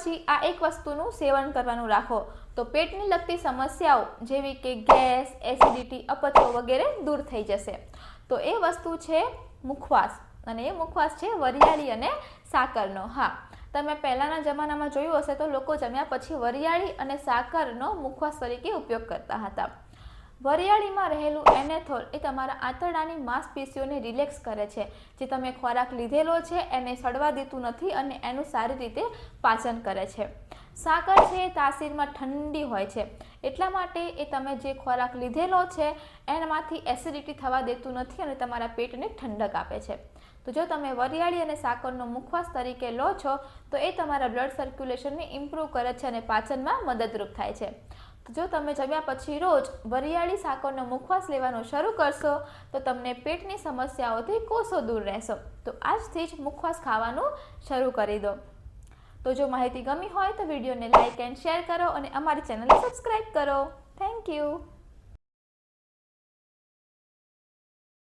પછી આ એક વસ્તુનું સેવન કરવાનું રાખો તો પેટને લગતી સમસ્યાઓ જેવી કે ગેસ, એસિડિટી, અપચો વગેરે દૂર થઈ જશે। તો એ વસ્તુ છે મુખવાસ, અને એ મુખવાસ છે વરિયાળી અને સાકરનો। હા, તમે પહેલાંના જમાનામાં જોયું હશે તો લોકો જમ્યા પછી વરિયાળી અને સાકરનો મુખવાસ તરીકે ઉપયોગ કરતા હતા। વરિયાળીમાં રહેલું એનેથોલ એ તમારા આંતરડાની માંસપેશીઓને રિલેક્સ કરે છે, જે તમે ખોરાક લીધેલો છે એને સડવા દેતું નથી અને એનું સારી રીતે પાચન કરે છે। સાકર છે એ તાસીરમાં ઠંડી હોય છે, એટલા માટે એ તમે જે ખોરાક લીધેલો છે એનામાંથી એસિડિટી થવા દેતું નથી અને તમારા પેટને ઠંડક આપે છે। તો જો તમે વરિયાળી અને સાકરનો મુખવાસ તરીકે લો છો તો એ તમારા બ્લડ સર્ક્યુલેશનને ઇમ્પ્રૂવ કરે છે અને પાચનમાં મદદરૂપ થાય છે। તો જો તમે જમ્યા પછી રોજ વરિયાળી સાકરનો મુખવાસ લેવાનું શરૂ કરશો તો તમને પેટની સમસ્યાઓથી કોસો દૂર રહેશો। તો આજથી જ મુખવાસ ખાવાનું શરૂ કરી દો। તો જો માહિતી ગમી હોય તો વિડીયોને લાઇક એન્ડ શેર કરો અને અમારી ચેનલને સબસ્ક્રાઈબ કરો। Thank you.